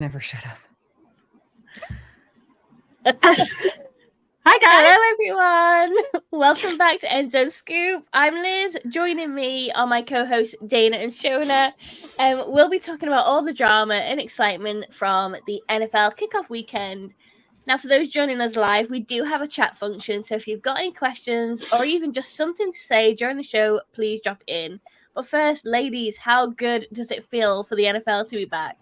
Never shut up. Hi, guys. Hello, everyone. Welcome back to End Zone Scoop. I'm Liz. Joining me are my co-hosts Dayna and Shona. We'll be talking about all the drama and excitement from the NFL kickoff weekend. Now, for those joining us live, we do have a chat function. So if you've got any questions or even just something to say during the show, please drop in. But first, ladies, how good does it feel for the NFL to be back?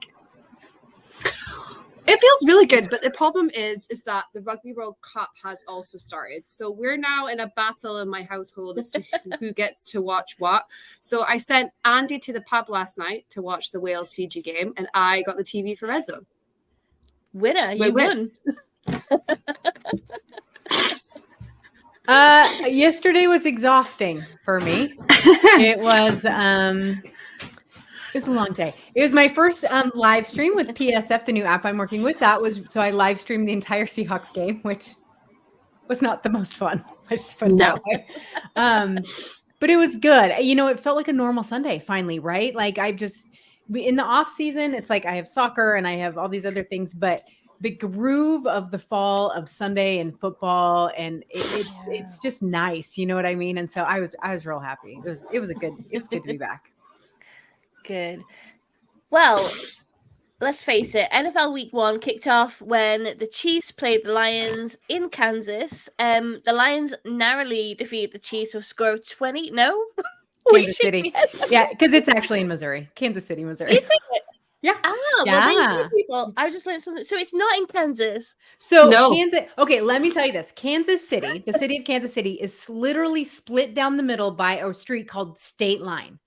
It feels really good, but the problem is that the Rugby World Cup has also started. So we're now in a battle in my household as to who gets to watch what. So I sent Andy to the pub last night to watch the Wales-Fiji game, and I got the TV for Red Zone. Winner, you won. Yesterday was exhausting for me. It was a long day. It was my first live stream with PSF, the new app I'm working with. So I live streamed the entire Seahawks game, which was not the most fun. I just put it that way. But it was good. You know, it felt like a normal Sunday finally, right? Like in the off season, it's like I have soccer and I have all these other things, but the groove of the fall of Sunday and football, and it's just nice. You know what I mean? And so I was real happy. It was good to be back. Good. Well, let's face it. NFL Week 1 kicked off when the Chiefs played the Lions in Kansas. The Lions narrowly defeated the Chiefs with a score of 20. No? Kansas City. Yeah, because it's actually in Missouri. Kansas City, Missouri. Is it? Yeah. Well, people. I just learned something. So it's not in Kansas. So Kansas. Okay, let me tell you this. Kansas City, the city of Kansas City, is literally split down the middle by a street called State Line.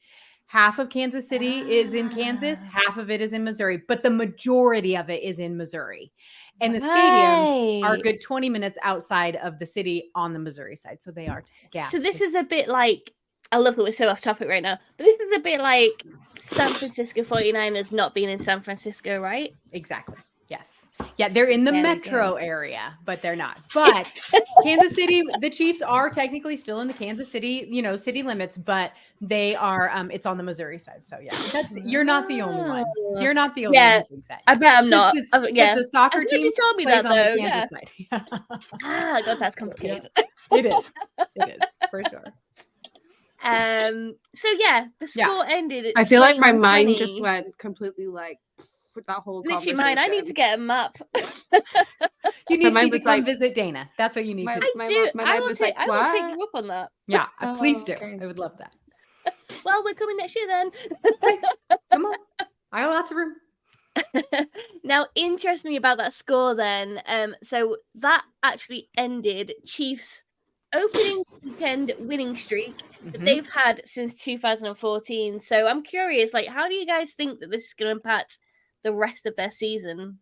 Half of Kansas City is in Kansas, half of it is in Missouri, but the majority of it is in Missouri. And the stadiums are a good 20 minutes outside of the city on the Missouri side. So they are together. So this is a bit like, I love that we're so off topic right now, but this is a bit like San Francisco 49ers not being in San Francisco, right? Exactly. Yes. Yeah, they're in the metro area, but they're not. But Kansas City, the Chiefs are technically still in the Kansas City, city limits, but they are, it's on the Missouri side. So yeah, you're not the only one. You're not the only one. Exactly. I bet I'm not. It's the soccer team. You told me plays that on though. the Kansas side. God, that's complicated. It is for sure. So yeah, the score ended. I feel like my mind just went completely like with that whole literally mine. I need to get a map. You need to come visit Dayna. That's what you need to do. I will take you up on that. Yeah, please do. Okay. I would love that. Well, we're coming next year then. Come on. I have lots of room. Now, interestingly about that score then, so that actually ended Chiefs' opening weekend winning streak that they've had since 2014. So I'm curious, like, how do you guys think that this is going to impact the rest of their season?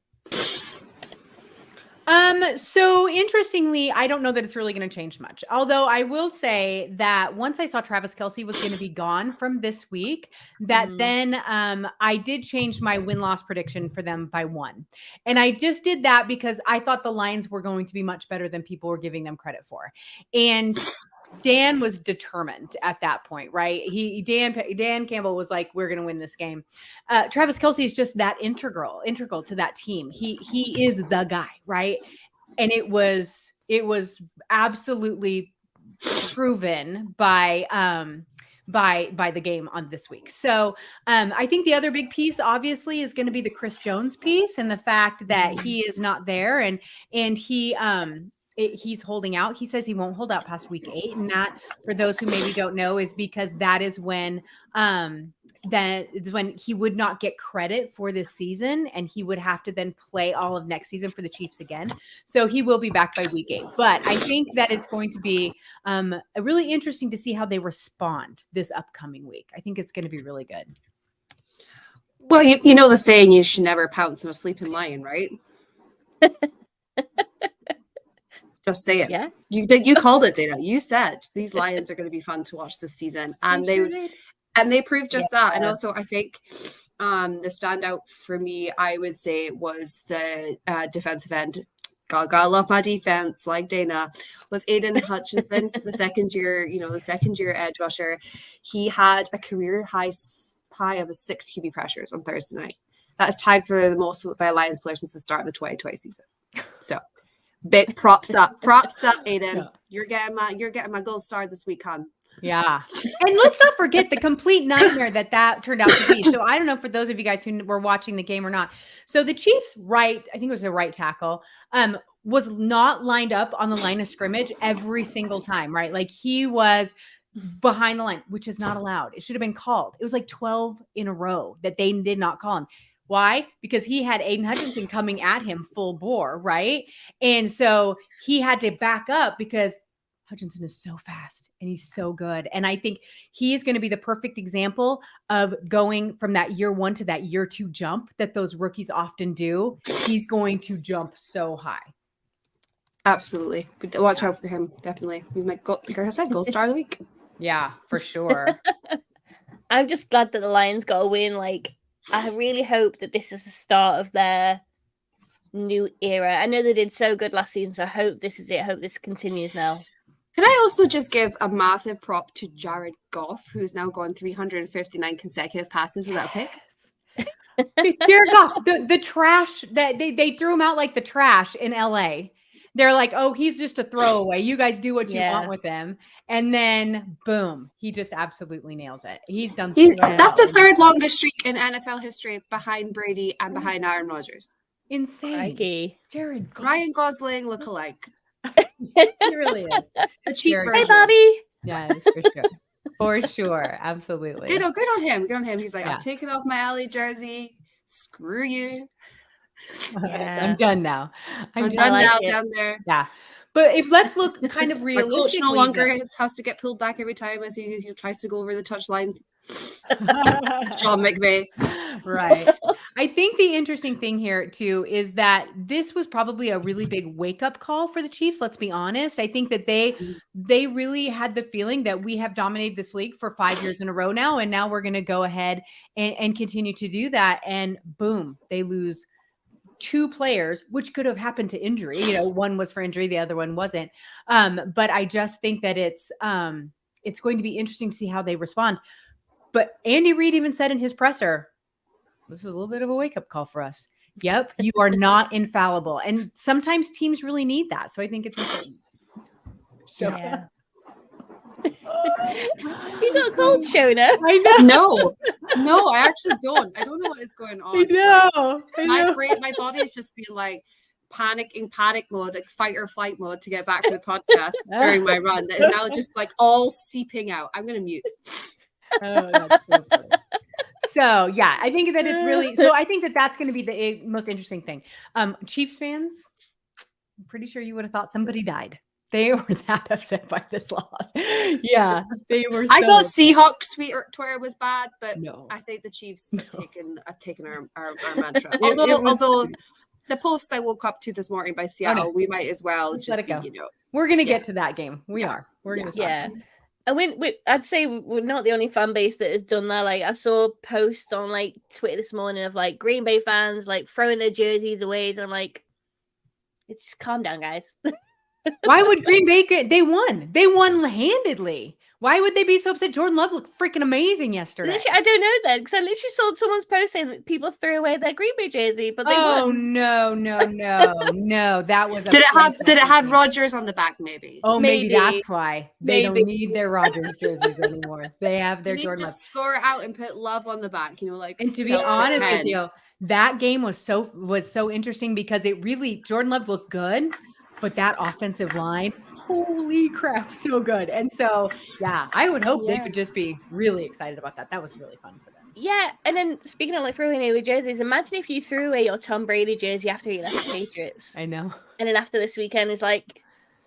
So interestingly, I don't know that it's really going to change much. Although I will say that once I saw Travis Kelce was going to be gone from this week, then I did change my win-loss prediction for them by 1. And I just did that because I thought the Lions were going to be much better than people were giving them credit for. And Dan was determined at that point, right? Dan Campbell was like, we're going to win this game. Travis Kelce is just that integral to that team. He is the guy, right? And it was absolutely proven by the game on this week. So I think the other big piece obviously is going to be the Chris Jones piece and the fact that he is not there and he's holding out. He says he won't hold out past week 8. And that, for those who maybe don't know, is because that is when he would not get credit for this season. And he would have to then play all of next season for the Chiefs again. So he will be back by week 8. But I think that it's going to be really interesting to see how they respond this upcoming week. I think it's going to be really good. Well, you know the saying, you should never pounce on a sleeping lion, right? Just say it. Yeah, you called it, Dayna. You said these Lions are going to be fun to watch this season, and they proved just that. And also, I think the standout for me, I would say, was the defensive end. Gotta love my defense, like Dayna. Was Aiden Hutchinson, the second year edge rusher. He had a career high of 6 QB pressures on Thursday night. That is tied for the most by a Lions player since the start of the 2020 season. So, big props up, Aiden. Yeah. You're getting my gold star this week, hon. Yeah. And let's not forget the complete nightmare that turned out to be. So I don't know for those of you guys who were watching the game or not. So the Chiefs I think it was a right tackle, was not lined up on the line of scrimmage every single time, right? Like he was behind the line, which is not allowed. It should have been called. It was like 12 in a row that they did not call him. Why? Because he had Aiden Hutchinson coming at him full bore, right? And so he had to back up because Hutchinson is so fast and he's so good. And I think he is going to be the perfect example of going from that year 1 to that year 2 jump that those rookies often do. He's going to jump so high. Absolutely. Watch out for him. Definitely. We might go, like I said, gold star of the week. Yeah, for sure. I'm just glad that the Lions got a win. Like, I really hope that this is the start of their new era. I know they did so good last season, so I hope this is it. I hope this continues now. Can I also just give a massive prop to Jared Goff, who's now gone 359 consecutive passes without a pick? Jared Goff, the trash that they threw him out like the trash in LA. They're like, oh, he's just a throwaway. You guys do what you want with him. And then, boom, he just absolutely nails it. He's done so well. That's the third longest streak in NFL history behind Brady and behind Aaron Rodgers. Insane. Crikey. Jared Goff. Ryan Gosling lookalike. He really is. The cheap version. Hey, Bobby. Yes, for sure. For sure. Absolutely. Good on him. Good on him. He's like, I'm taking off my LA jersey. Screw you. Yeah. I'm done now. I'm done now down there. Yeah. But let's look kind of realistically. My coach no longer has to get pulled back every time as he tries to go over the touchline. Sean McVay. Right. I think the interesting thing here too is that this was probably a really big wake-up call for the Chiefs. Let's be honest. I think that they really had the feeling that we have dominated this league for 5 years in a row now, and now we're going to go ahead and continue to do that. And boom, they lose 2 players, which could have happened to injury. One was for injury, the other one wasn't. But I just think that it's going to be interesting to see how they respond. But Andy Reid even said in his presser, this is a little bit of a wake-up call for us. Yep, you are not infallible. And sometimes teams really need that. So I think it's important. Yeah. You got a cold, Shona. I know. No, I actually don't. I don't know what is going on. I know. My body is just being like panic mode, like fight or flight mode to get back to the podcast during my run. And now just like all seeping out. I'm going to mute. Oh, that's so funny. So yeah, I think that it's really, so I think that that's going to be the most interesting thing. Chiefs fans, I'm pretty sure you would have thought somebody died. They were that upset by this loss. Yeah, they were. I thought Seahawks Twitter was bad, but no. I think the Chiefs have taken our mantra. Although the posts I woke up to this morning by Seattle, we might as well just let it go. We're gonna get to that game. We are. We're gonna. Yeah. And I'd say we're not the only fan base that has done that. Like I saw posts on like Twitter this morning of like Green Bay fans like throwing their jerseys away, and I'm like, it's just calm down, guys. Why would Green Bay they won handedly? Why would they be so upset? Jordan Love looked freaking amazing yesterday. Literally, I don't know that because I literally saw someone's post saying that people threw away their Green Bay jersey, but they won. No. That was. Did it have Rodgers on the back? Maybe. Oh, maybe that's why they don't need their Rodgers jerseys anymore. They have their Jordan Love. Just score it out and put Love on the back. And to be honest with you, that game was so interesting because it really Jordan Love looked good. But that offensive line, holy crap, so good. And so, yeah, I would hope they could just be really excited about that. That was really fun for them. Yeah, and then speaking of like throwing away jerseys, imagine if you threw away your Tom Brady jersey after he left the Patriots. I know. And then after this weekend, it's like,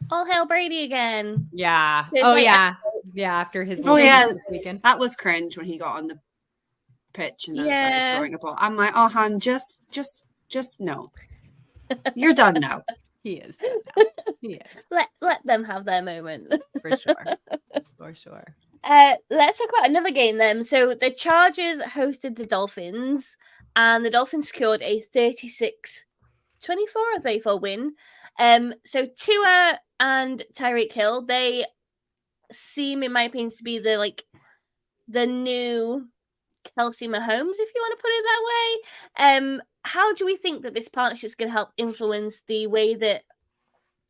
all hail Brady again. Yeah. After his this weekend. That was cringe when he got on the pitch and then started throwing a ball. I'm like, oh, hon, just no. You're done now. He is done now. He is. Let them have their moment. For sure. Let's talk about another game then. So the Chargers hosted the Dolphins, and the Dolphins secured a 36-24, I think, for a win. So Tua and Tyreek Hill, they seem, in my opinion, to be the new Kelsey Mahomes, if you want to put it that way. How do we think that this partnership is going to help influence the way that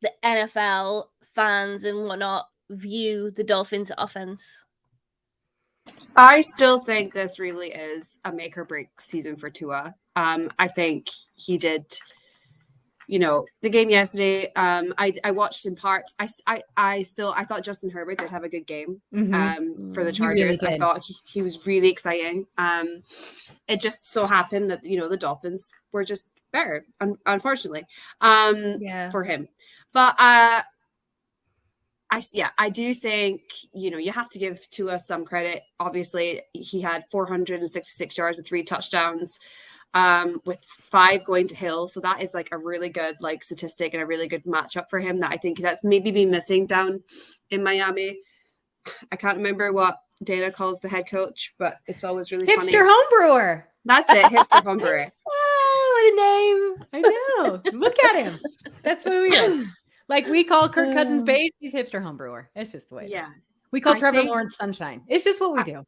the NFL fans and whatnot view the Dolphins' offense? I still think this really is a make or break season for Tua. I think he did, the game yesterday. I watched in parts. I thought Justin Herbert did have a good game. For the Chargers. Really I thought he was really exciting. It just so happened that the Dolphins were just better, unfortunately, for him. But I do think, you have to give Tua some credit. Obviously, he had 466 yards with 3 touchdowns, with 5 going to Hill. So that is like a really good statistic and a really good matchup for him that I think that's maybe been missing down in Miami. I can't remember what Dayna calls the head coach, but it's always really funny. Hipster homebrewer. That's it, hipster homebrewer. Oh, what a name. I know. Look at him. That's what we are. Like we call Kirk Cousins Beige, he's hipster homebrewer. It's just the way. Yeah. We call Trevor Lawrence Sunshine. It's just what we do.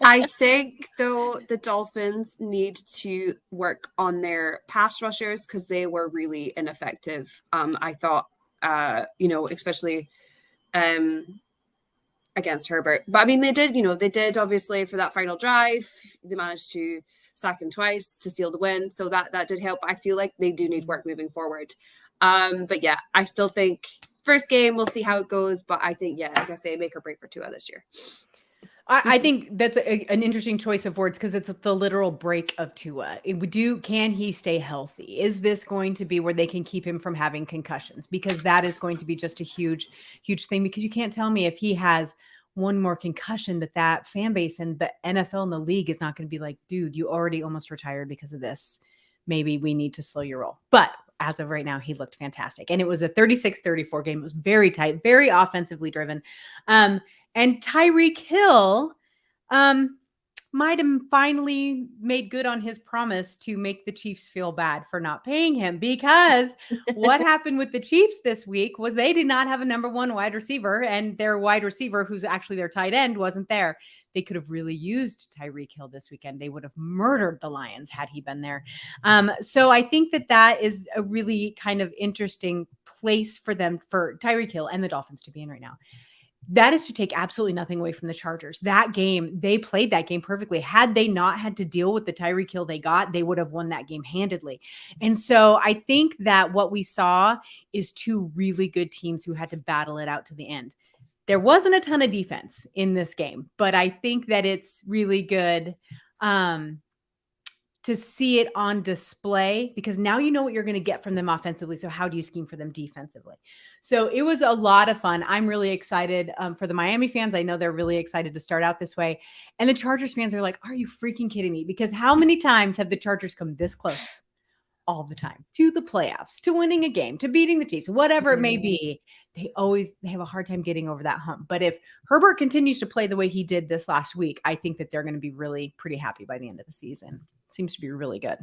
I think though the Dolphins need to work on their pass rushers because they were really ineffective. I thought, especially against Herbert. But I mean, they did obviously for that final drive. They managed to sack him twice to seal the win. So that did help. I feel like they do need work moving forward. But yeah, I still think first game, we'll see how it goes. But I think, like I say, make or break for Tua this year. I think that's an interesting choice of words because it's the literal break of Tua. Can he stay healthy? Is this going to be where they can keep him from having concussions? Because that is going to be just a huge, huge thing. Because you can't tell me if he has one more concussion that fan base and the NFL and the league is not going to be like, dude, you already almost retired because of this. Maybe we need to slow your roll. But as of right now, he looked fantastic. And it was a 36-34 game. It was very tight, very offensively driven. And Tyreek Hill might have finally made good on his promise to make the Chiefs feel bad for not paying him, because what happened with the Chiefs this week was they did not have a number 1 wide receiver, and their wide receiver, who's actually their tight end, wasn't there. They could have really used Tyreek Hill this weekend. They would have murdered the Lions had he been there. So I think that is a really kind of interesting place for Tyreek Hill and the Dolphins to be in right now. That is to take absolutely nothing away from the Chargers. That game, they played that game perfectly. Had they not had to deal with the Tyreek Hill they got, they would have won that game handedly. And so I think that what we saw is 2 really good teams who had to battle it out to the end. There wasn't a ton of defense in this game, but I think that it's really good to see it on display, because now you know what you're going to get from them offensively. So how do you scheme for them defensively? So it was a lot of fun. I'm really excited for the Miami fans. I know they're really excited to start out this way. And the Chargers fans are like, are you freaking kidding me? Because how many times have the Chargers come this close? All the time to the playoffs, to winning a game, to beating the Chiefs, whatever it may be. They have a hard time getting over that hump. But if Herbert continues to play the way he did this last week, I think that they're going to be really pretty happy by the end of the season. Seems to be really good.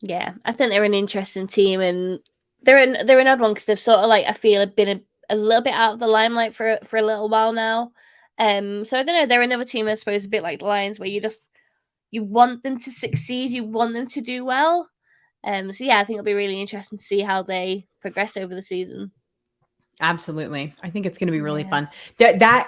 Yeah, I think they're an interesting team, and they're an odd one because they've sort of I feel been a little bit out of the limelight for a little while now. So I don't know. They're another team, I suppose, a bit like the Lions, where you want them to succeed, you want them to do well. So yeah, I think it'll be really interesting to see how they progress over the season. Absolutely, I think it's going to be really fun. That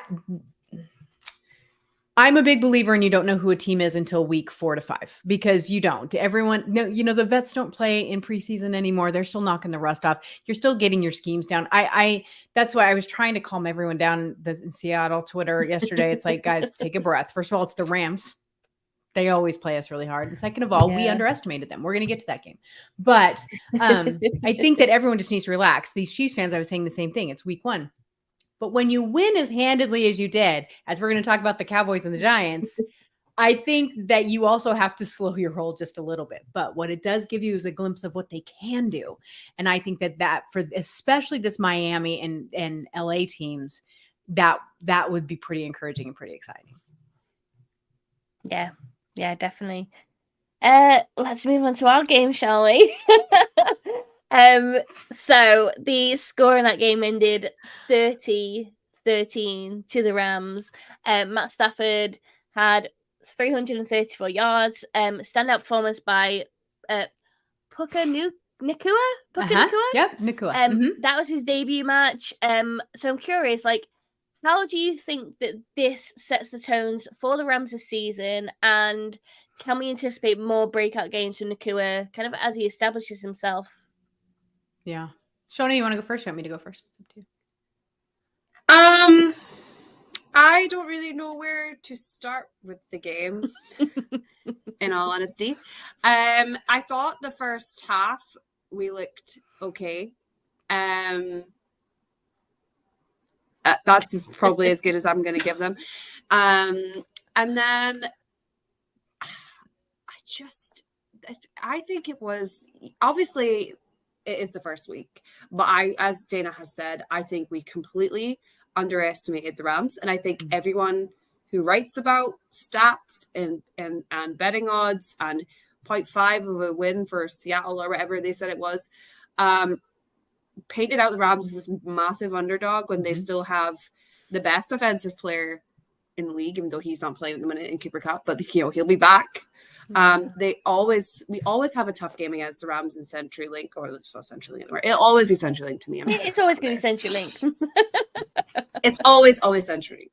I'm a big believer in you don't know who a team is until week 4 to 5, because you don't. The vets don't play in preseason anymore. They're still knocking the rust off. You're still getting your schemes down. That's why I was trying to calm everyone down in Seattle Twitter yesterday. It's like, guys, take a breath. First of all, it's the Rams. They always play us really hard. And second of all, we underestimated them. We're going to get to that game. But I think that everyone just needs to relax. These Chiefs fans, I was saying the same thing. It's week 1. But when you win as handedly as you did, as we're going to talk about the Cowboys and the Giants, I think that you also have to slow your roll just a little bit. But what it does give you is a glimpse of what they can do. And I think that for especially this Miami and LA teams, that would be pretty encouraging and pretty exciting. Yeah, definitely. Let's move on to our game, shall we? So the score in that game ended 30-3 13 to the Rams. Matt Stafford had 334 yards. Standout performance by Puka Nacua? Yep, Nacua. That was his debut match. So I'm curious, like, how do you think that this sets the tones for the Rams this season? And can we anticipate more breakout games from Nacua kind of as he establishes himself? Yeah. Shona, you want to go first? You want me to go first? It's up to you. I don't really know where to start with the game, in all honesty. I thought the first half we looked okay. That's probably as good as I'm going to give them. And then I think it was, obviously it is the first week, but as Dayna has said, I think we completely underestimated the Rams. And I think everyone who writes about stats and betting odds and 0.5 of a win for Seattle or whatever they said it was, painted out the Rams as this massive underdog when they still have the best offensive player in the league, even though he's not playing at the minute in Cooper Kupp, but he'll be back. We always have a tough game against the Rams in CenturyLink, or it's not CenturyLink anymore. It'll always be CenturyLink to me. It's always going to be CenturyLink. It's always CenturyLink.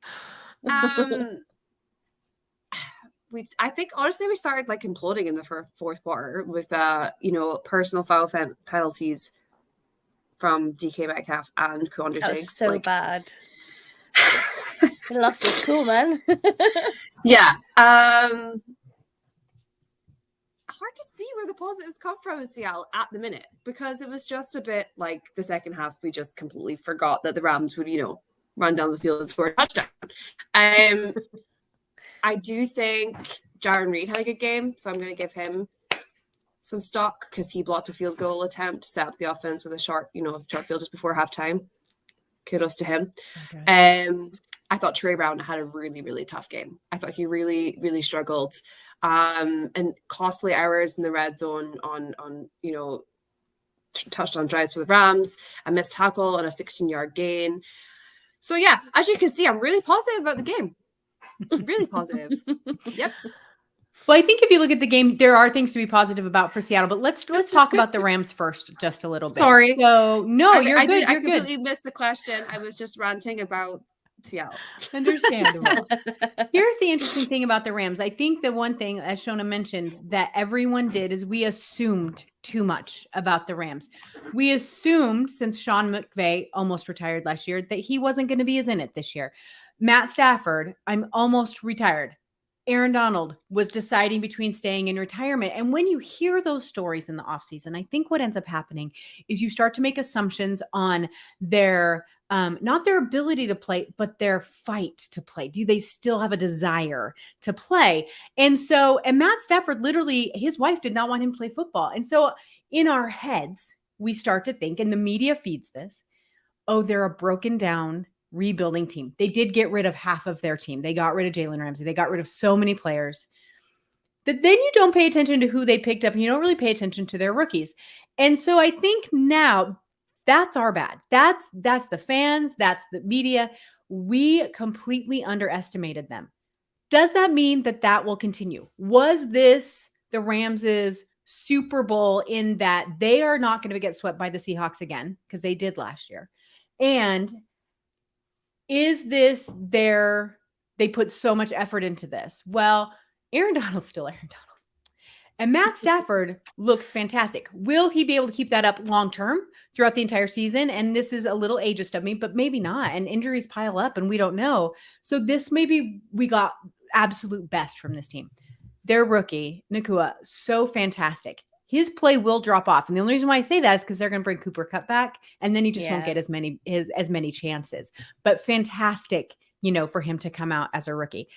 I think honestly we started like imploding in the fourth quarter with personal foul penalties from DK Metcalf and Quandre That was Diggs. so bad. The loss was cool, man. Yeah. Hard to see where the positives come from in Seattle at the minute, because it was just a bit like the second half we just completely forgot that the Rams would, run down the field and score a touchdown. I do think Jarran Reed had a good game, so I'm going to give him some stock because he blocked a field goal attempt to set up the offense with a short field just before halftime. Kudos to him. Okay. I thought Trey Brown had a really, really tough game. I thought he really, really struggled. And costly errors in the red zone on touchdown drives for the Rams, a missed tackle and a 16-yard gain. So yeah, as you can see, I'm really positive about the game. Really positive. Yep. Well, I think if you look at the game, there are things to be positive about for Seattle, but let's talk about the Rams first just a little bit. Sorry. So no, you're good. I completely missed the question. I was just ranting about Seattle. Understandable. Here's the interesting thing about the Rams. I think the one thing, as Shona mentioned, that everyone did is we assumed too much about the Rams. We assumed, since Sean McVay almost retired last year, that he wasn't going to be as in it this year. Matt Stafford, I'm almost retired. Aaron Donald was deciding between staying in retirement. And when you hear those stories in the offseason, I think what ends up happening is you start to make assumptions on their not their ability to play, but their fight to play. Do they still have a desire to play? And Matt Stafford, literally, his wife did not want him to play football. And so in our heads, we start to think, and the media feeds this, oh, they're a broken down rebuilding team. They did get rid of half of their team. They got rid of Jalen Ramsey. They got rid of so many players that then you don't pay attention to who they picked up and you don't really pay attention to their rookies. And so I think now that's our bad. That's the fans. That's the media. We completely underestimated them. Does that mean that will continue? Was this the Rams' Super Bowl in that they are not going to get swept by the Seahawks again, because they did last year? And is this they put so much effort into this? Well, Aaron Donald's still Aaron Donald. And Matt Stafford looks fantastic. Will he be able to keep that up long-term throughout the entire season? And this is a little ageist of me, but maybe not. And injuries pile up and we don't know. So this maybe we got absolute best from this team. Their rookie, Nacua, so fantastic. His play will drop off. And the only reason why I say that is because they're going to bring Cooper Kupp back, and then he just won't get as many chances. But fantastic, for him to come out as a rookie.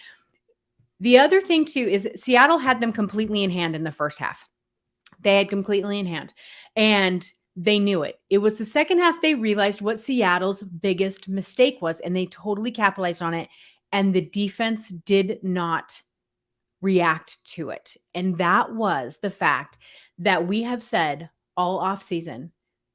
The other thing too is Seattle had them completely in hand in the first half. They had completely in hand, and they knew it. It was the second half they realized what Seattle's biggest mistake was, and they totally capitalized on it. And the defense did not react to it. And that was the fact that we have said all offseason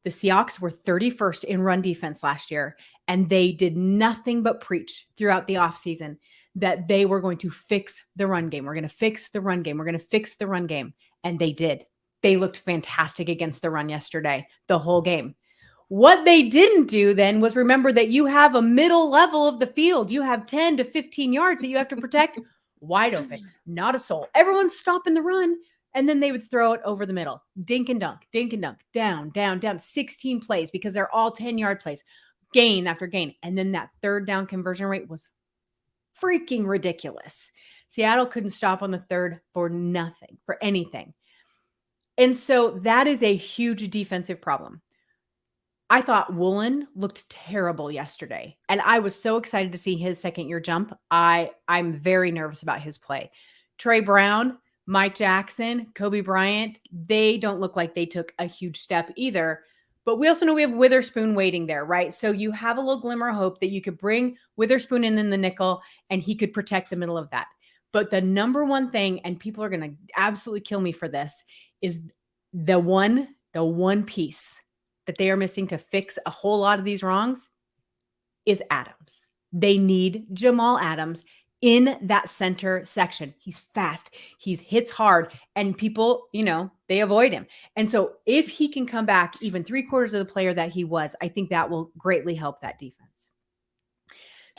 The Seahawks were 31st in run defense last year, and they did nothing but preach throughout the offseason that they were going to fix the run game. We're going to fix the run game. We're going to fix the run game. And they did. They looked fantastic against the run yesterday, the whole game. What they didn't do then was remember that you have a middle level of the field. You have 10 to 15 yards that you have to protect wide open, not a soul. Everyone's stopping the run. And then they would throw it over the middle. Dink and dunk, down, down, down. 16 plays because they're all 10-yard plays. Gain after gain. And then that third down conversion rate was freaking ridiculous. Seattle couldn't stop on the third for nothing, for anything. And so that is a huge defensive problem. I thought Woolen looked terrible yesterday. And I was so excited to see his second-year jump. I'm very nervous about his play. Trey Brown, Mike Jackson, Kobe Bryant, they don't look like they took a huge step either. But we also know we have Witherspoon waiting there, right? So you have a little glimmer of hope that you could bring Witherspoon in the nickel and he could protect the middle of that. But the number one thing, and people are going to absolutely kill me for this, is the one piece that they are missing to fix a whole lot of these wrongs is Adams. They need Jamal Adams in that center section. He's fast. He hits hard, and people, they avoid him. And so if he can come back even 3/4 of the player that he was, I think that will greatly help that defense.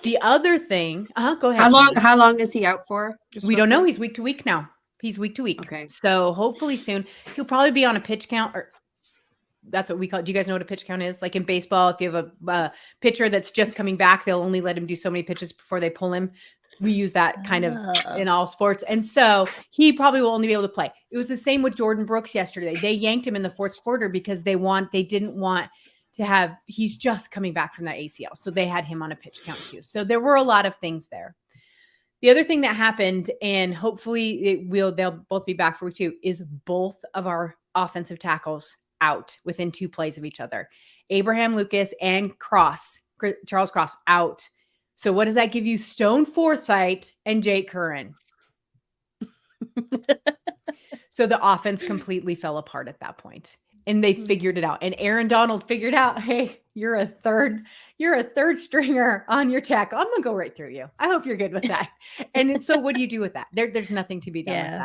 The other thing, go ahead. How long is he out for? We don't know. He's week to week now. He's week to week. Okay. So hopefully soon he'll probably be on a pitch count, or that's what we call it. Do you guys know what a pitch count is? Like in baseball, if you have a pitcher that's just coming back, they'll only let him do so many pitches before they pull him. We use that kind of in all sports. And so he probably will only be able to play. It was the same with Jordan Brooks yesterday. They yanked him in the fourth quarter because they didn't want to have, he's just coming back from that ACL. So they had him on a pitch count too. So there were a lot of things there. The other thing that happened, and hopefully they'll both be back for week 2, is both of our offensive tackles out within 2 plays of each other. Abraham Lucas and Charles Cross out. So what does that give you? Stone Forsythe and Jake Curran. So the offense completely fell apart at that point, and they figured it out. And Aaron Donald figured out, hey, you're a third stringer on your tackle. I'm going to go right through you. I hope you're good with that. And so what do you do with that? There's nothing to be done with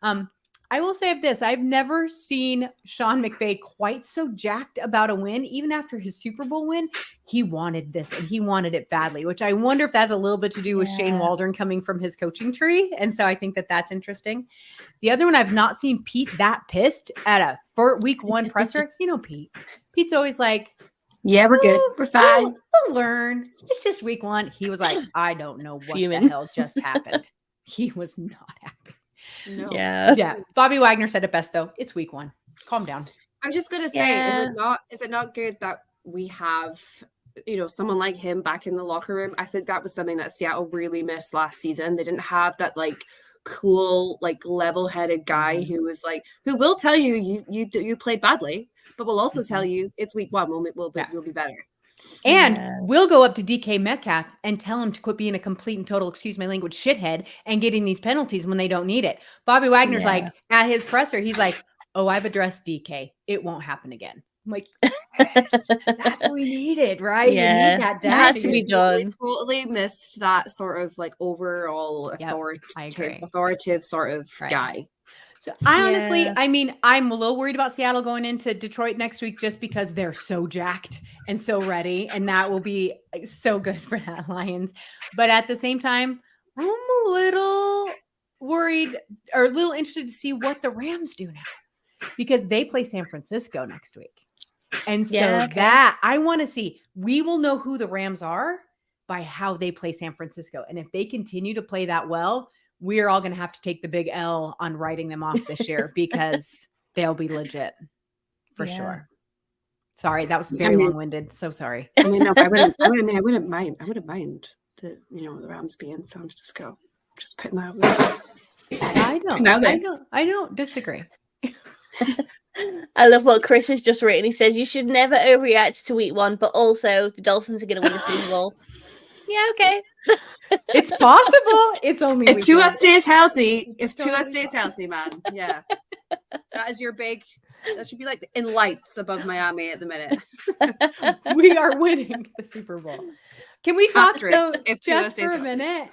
that. I will say this. I've never seen Sean McVay quite so jacked about a win. Even after his Super Bowl win, he wanted this and he wanted it badly, which I wonder if that's a little bit to do with Shane Waldron coming from his coaching tree. And so I think that's interesting. The other one, I've not seen Pete that pissed at a week 1 presser. Pete. Pete's always like, yeah, we're good. We're fine. We'll learn. It's just week 1. He was like, I don't know what the hell just happened. He was not happy. No. Yeah. Bobby Wagner said it best though. It's week 1. Calm down. I was just gonna say, is it not good that we have someone like him back in the locker room? I think that was something that Seattle really missed last season. They didn't have that cool, level-headed guy who will tell you played badly, but will also tell you it's week 1. We'll be better. And we'll go up to DK Metcalf and tell him to quit being a complete and total, excuse my language, shithead and getting these penalties when they don't need it. Bobby Wagner's like, at his presser, he's like, oh, I've addressed DK. It won't happen again. I'm like, yes, that's what we needed, right? Yeah, you need that had to be done. We totally missed that sort of overall authoritative sort of guy. So I honestly, I'm a little worried about Seattle going into Detroit next week just because they're so jacked and so ready. And that will be so good for that Lions. But at the same time, I'm a little worried or a little interested to see what the Rams do now because they play San Francisco next week. And so that I want to see, we will know who the Rams are by how they play San Francisco. And if they continue to play that well, we're all going to have to take the big L on writing them off this year because they'll be legit for sure. Sorry, that was very long-winded. So sorry. I wouldn't mind. I wouldn't mind the Rams being San Francisco. Just putting that out there. I don't disagree. I love what Chris has just written. He says you should never overreact to week 1, but also the Dolphins are going to win the Super Bowl. Yeah, okay. It's possible. It's only if Tua stays healthy. If Tua stays healthy, man. Yeah. That is your big That should be like in lights above Miami at the minute. We are winning the Super Bowl. Can we talk though, if just for a minute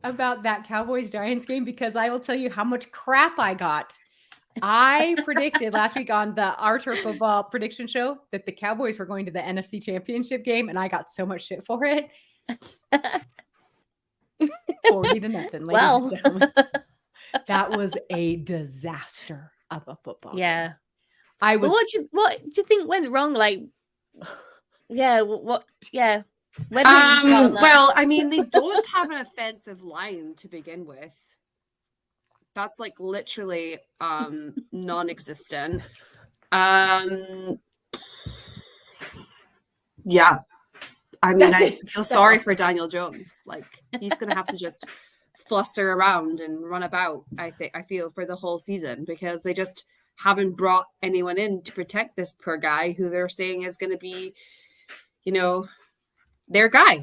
about that Cowboys Giants game? Because I will tell you how much crap I got. I predicted last week on the Archer Football prediction show that the Cowboys were going to the NFC Championship game, and I got so much shit for it. 40-0, ladies and gentlemen. That was a disaster of a football game. I was. What do you think went wrong? Like, what? Yeah. Well, I mean, they don't have an offensive line to begin with. That's like literally non-existent. Yeah. I mean, I feel sorry for Daniel Jones. Like, he's gonna have to just fluster around and run about, I feel, for the whole season, because they just haven't brought anyone in to protect this poor guy who they're saying is gonna be, their guy.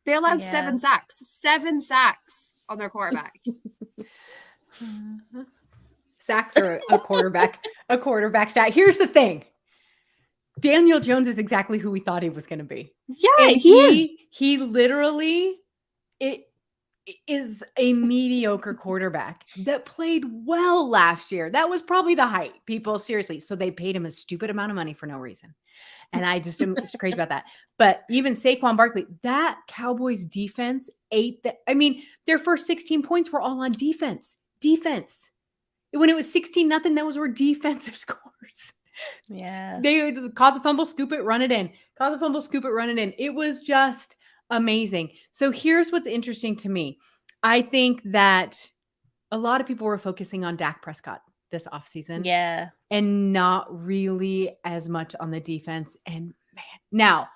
They allowed 7 sacks. 7 sacks on their quarterback. Sacks are a quarterback stat. Here's the thing. Daniel Jones is exactly who we thought he was going to be. Yeah, he is. He literally is a mediocre quarterback that played well last year. That was probably the height. People, seriously. So they paid him a stupid amount of money for no reason. And I just am crazy about that. But even Saquon Barkley, that Cowboys defense their first 16 points were all on defense. When it was 16-0, those were defensive scores. Yeah. They cause a fumble, scoop it, run it in. Cause a fumble, scoop it, run it in. It was just amazing. So here's what's interesting to me. I think that a lot of people were focusing on Dak Prescott this offseason. Yeah. And not really as much on the defense. And man, now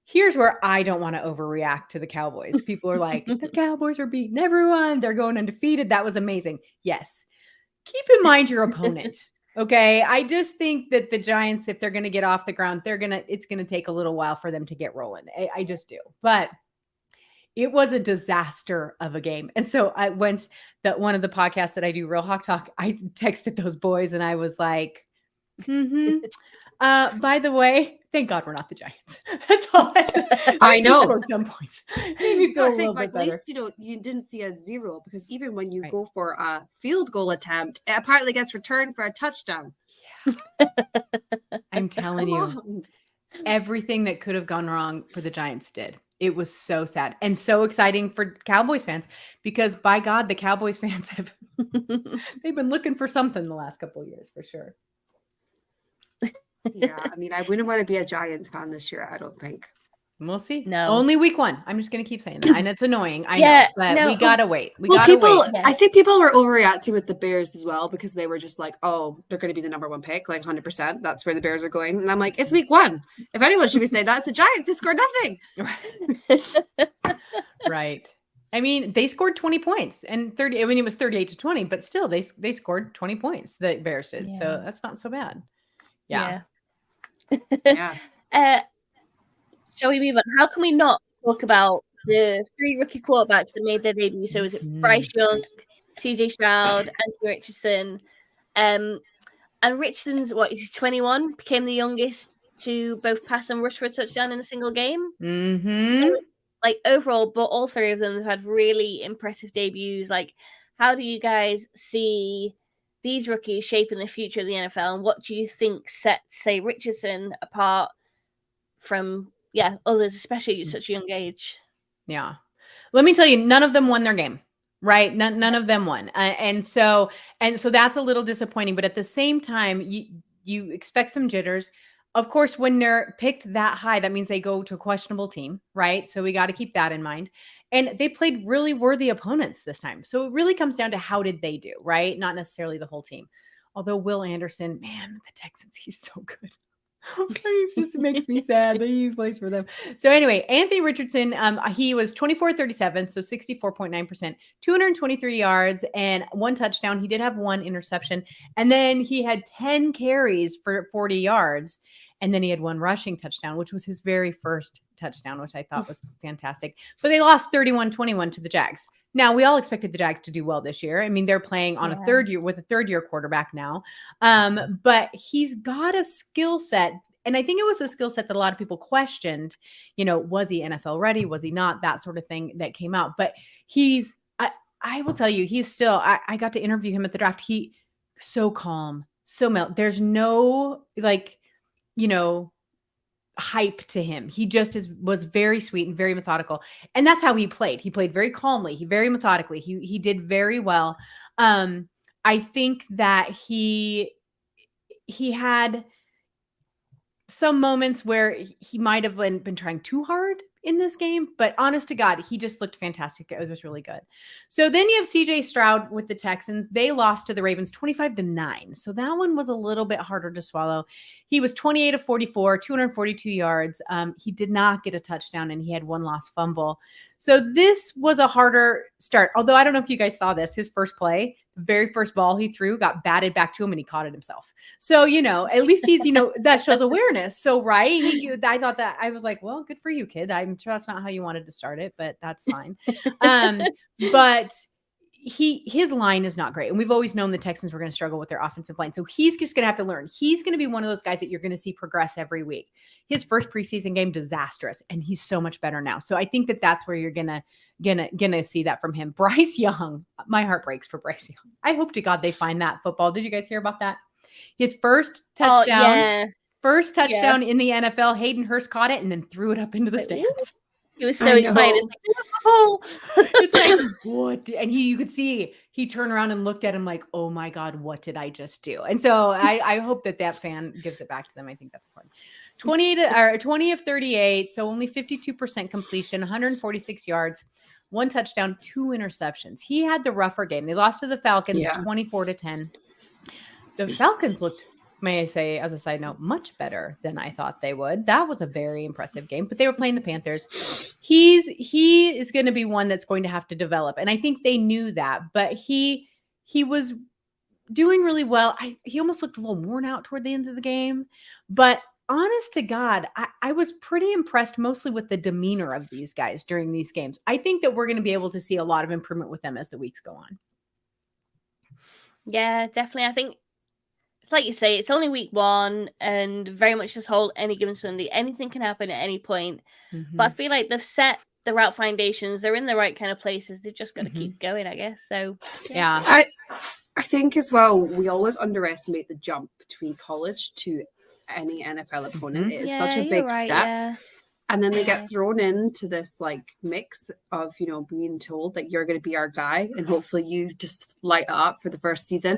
here's where I don't want to overreact to the Cowboys. People are like, the Cowboys are beating everyone. They're going undefeated. That was amazing. Yes. Keep in mind your opponent. Okay. I just think that the Giants, if they're going to get off the ground, it's going to take a little while for them to get rolling. I just do. But it was a disaster of a game. And so one of the podcasts that I do, Real Hawk Talk, I texted those boys and I was like, by the way, thank God we're not the Giants. That's all I know. Scored some points. Made me feel a little bit better. At least, you didn't see a 0, because even when you go for a field goal attempt, it apparently gets returned for a touchdown. Yeah. I'm telling you, everything that could have gone wrong for the Giants did. It was so sad and so exciting for Cowboys fans, because by God, the Cowboys fans they've been looking for something the last couple of years for sure. Yeah, I mean, I wouldn't want to be a Giants fan this year, I don't think. We'll see. No. Only week 1. I'm just going to keep saying that. And it's annoying. I know, but we got to wait. I think people were overreacting with the Bears as well, because they were just like, oh, they're going to be the number 1 pick, like 100%. That's where the Bears are going. And I'm like, it's week 1. If anyone should be saying that, it's the Giants. They scored nothing. Right. I mean, they scored 20 points and 30. I mean, it was 38-20, but still they scored 20 points. The Bears did. Yeah. So that's not so bad. Yeah. Shall we move on? How can we not talk about the 3 rookie quarterbacks that made their debut? So was it Bryce Young, CJ Stroud, Anthony Richardson, and Richardson's is he 21? Became the youngest to both pass and rush for a touchdown in a single game. Mm-hmm. Like overall, but all 3 of them have had really impressive debuts. Like, how do you guys see these rookies shaping the future of the NFL, and what do you think sets, say, Richardson apart from others, especially at such a young age? Yeah. Let me tell you, none of them won their game, right? None of them won. And so that's a little disappointing, but at the same time, you expect some jitters. Of course, when they're picked that high, that means they go to a questionable team, right? So we got to keep that in mind. And they played really worthy opponents this time. So it really comes down to how did they do, right? Not necessarily the whole team. Although Will Anderson, man, the Texans, he's so good. It just makes me sad that he plays for them. So anyway, Anthony Richardson, he was 24-37, so 64.9%, 223 yards and 1 touchdown. He did have 1 interception. And then he had 10 carries for 40 yards. And then he had one rushing touchdown, which was his very first touchdown, which I thought was fantastic. But they lost 31-21 to the Jags. Now, we all expected the Jags to do well this year. I mean, they're playing on a third year quarterback now. But he's got a skill set. And I think it was a skill set that a lot of people questioned, was he NFL ready? Was he not? That sort of thing that came out. But I will tell you, he's still, I got to interview him at the draft. He so calm, so mild. There's no hype to him. He just was very sweet and very methodical. And that's how he played. He played very calmly. Very methodically. He did very well. I think that he had some moments where he might have been trying too hard in this game, but honest to God, he just looked fantastic. It was really good. So then you have CJ Stroud with the Texans. They lost to the Ravens 25-9. So that one was a little bit harder to swallow. He was 28 of 44, 242 yards. He did not get a touchdown and he had one lost fumble. So this was a harder start. Although I don't know if you guys saw this, his first play, the very first ball he threw got batted back to him and he caught it himself. So, at least he's, that shows awareness. So, right. I thought that I was like, well, good for you, kid. I'm sure that's not how you wanted to start it, but that's fine. But his line is not great. And we've always known the Texans were going to struggle with their offensive line. So he's just going to have to learn. He's going to be one of those guys that you're going to see progress every week. His first preseason game, disastrous. And he's so much better now. So I think that that's where you're going to see that from him. Bryce Young, my heart breaks for Bryce Young. I hope to God they find that football. Did you guys hear about that? His first touchdown, in the NFL, Hayden Hurst caught it and then threw it up into the stands. He was so excited. It's like, what? And you could see he turned around and looked at him like, oh my God, what did I just do? And so I hope that fan gives it back to them. I think that's important. 20 of 38. So only 52% completion, 146 yards, 1 touchdown, 2 interceptions. He had the rougher game. They lost to the Falcons 24-10. The Falcons looked, may I say, as a side note, much better than I thought they would. That was a very impressive game, but they were playing the Panthers. He is going to be one that's going to have to develop. And I think they knew that, but he was doing really well. He almost looked a little worn out toward the end of the game, but honest to God, I was pretty impressed mostly with the demeanor of these guys during these games. I think that we're going to be able to see a lot of improvement with them as the weeks go on. Yeah, definitely. I think it's like you say, it's only week 1 and very much just hold any given Sunday. Anything can happen at any point. Mm-hmm. But I feel like they've set the right foundations. They're in the right kind of places. They've just got to keep going, I guess. So, yeah. I think as well, we always underestimate the jump between college to any NFL opponent. It's such a big step. Yeah. And then they get thrown into this mix of, being told that you're going to be our guy and hopefully you just light up for the first season.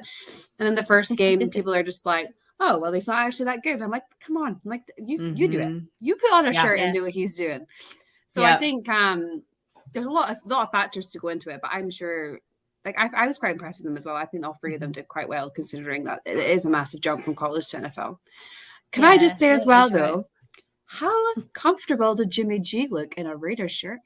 And then the first game, people are just like, oh, well, he's not actually that good. And I'm like, come on. I'm like, you do it. You put on a shirt and do what he's doing. So I think there's a lot of factors to go into it, but I'm sure I was quite impressed with them as well. I think all 3 of them did quite well considering that it is a massive jump from college to NFL. Can I just say as well, though, how comfortable did Jimmy G look in a Raiders shirt?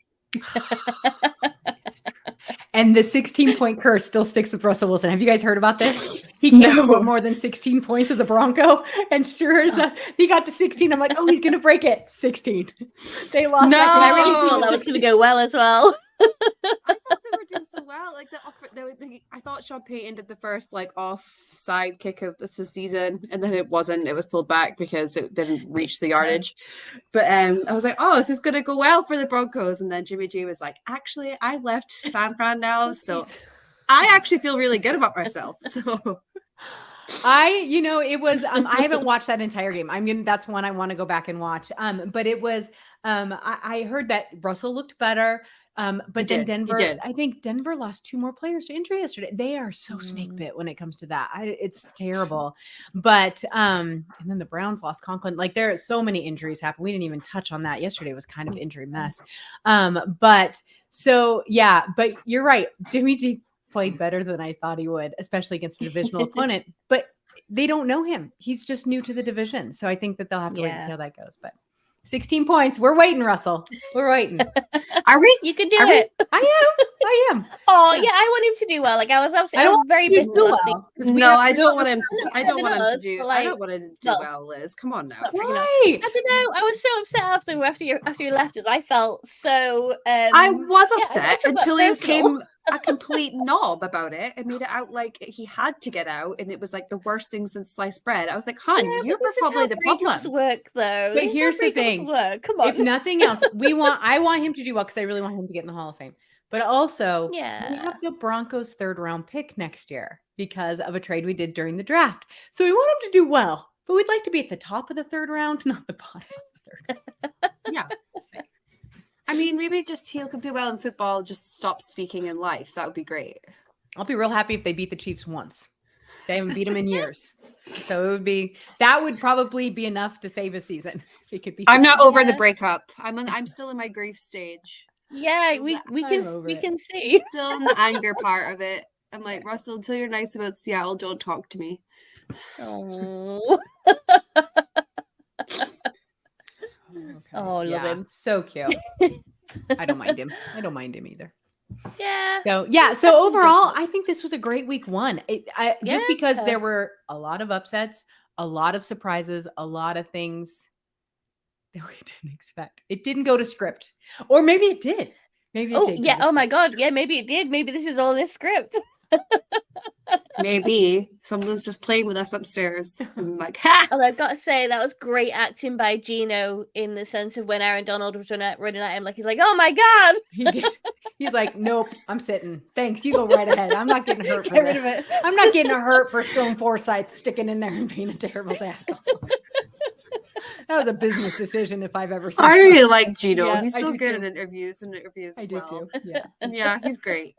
And the 16-point curse still sticks with Russell Wilson. Have you guys heard about this? He can't score more than 16 points as a Bronco. And sure as he got to 16, I'm like, oh, he's going to break it. 16. They lost. I really thought that was going to go well as well. I thought they were doing so well. I thought Sean Payton did the first offside kick of the season, and then it wasn't. It was pulled back because it didn't reach the yardage. But I was like, oh, this is going to go well for the Broncos. And then Jimmy G was like, actually, I left San Fran now, so I actually feel really good about myself. So. It was, I haven't watched that entire game. That's one I want to go back and watch. But it was, I heard that Russell looked better. But then Denver, I think Denver lost 2 more players to injury yesterday. They are so snake bit when it comes to that. It's terrible. But, and then the Browns lost Conklin. There are so many injuries happen. We didn't even touch on that. Yesterday was kind of injury mess. But you're right. Jimmy G played better than I thought he would, especially against a divisional opponent, but they don't know him. He's just new to the division. So I think that they'll have to wait and see how that goes. But 16 points. We're waiting, Russell. We're waiting. Are we? You can do it. I am. Oh yeah, I want him to do well. Like I was very bitter last season. No, I don't want him to. I don't want him to do. I don't want him to do well, Liz. Come on now. Why? I don't know. I was so upset after you left us. I felt so. I was upset until he became a complete knob about it and made it out like he had to get out, and it was like the worst thing since sliced bread. I was like, "Hun, you were probably the problem." Work though. But here's the thing. Come on. If nothing else, I want him to do well because I really want him to get in the Hall of Fame. But also, we have the Broncos' 3rd round pick next year because of a trade we did during the draft. So we want him to do well, but we'd like to be at the top of the 3rd round, not the bottom of the 3rd. Yeah. I mean, maybe just he could do well in football, just stop speaking in life. That would be great. I'll be real happy if they beat the Chiefs once. They haven't beat them in years. So that would probably be enough to save a season. I'm not over the breakup. I'm still in my grief stage. Yeah, we can see. Still in the anger part of it. I'm like, Russell, until you're nice about Seattle, don't talk to me. Oh. Oh, love him. So cute. I don't mind him. I don't mind him either. Yeah. So overall, I think this was a great week 1. Just because there were a lot of upsets, a lot of surprises, a lot of things that we didn't expect. It didn't go to script. Or maybe it did. Maybe it did. Yeah. Oh my God. Yeah, maybe it did. Maybe this is all in script. Maybe someone's just playing with us upstairs. I'm like, ha! Although I've got to say that was great acting by Gino in the sense of when Aaron Donald was running at him, he's like, "Oh my God!" He did. He's like, "Nope, I'm sitting. Thanks, you go right ahead. I'm not getting hurt for this. I'm not getting hurt for Stone Forsythe sticking in there and being a terrible tackle." That was a business decision if I've ever seen. I really like Gino. Yeah, he's so good too. at interviews I do too. Yeah, yeah, he's great.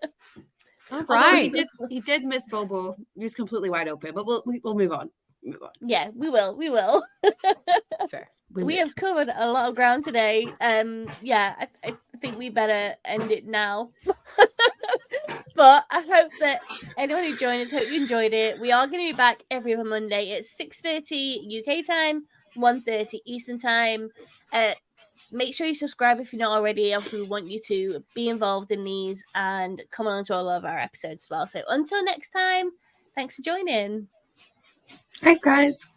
All right. He did miss Bobo. He was completely wide open, but we'll move on. Yeah, we will. That's fair. We have covered a lot of ground today. I think we better end it now. But I hope that anyone who joined us, hope you enjoyed it. We are going to be back every other Monday at 6:30 UK time, 1:30 Eastern time. Make sure you subscribe if you're not already. Obviously, we want you to be involved in these and come on to all of our episodes as well. So until next time, thanks for joining. Thanks, guys.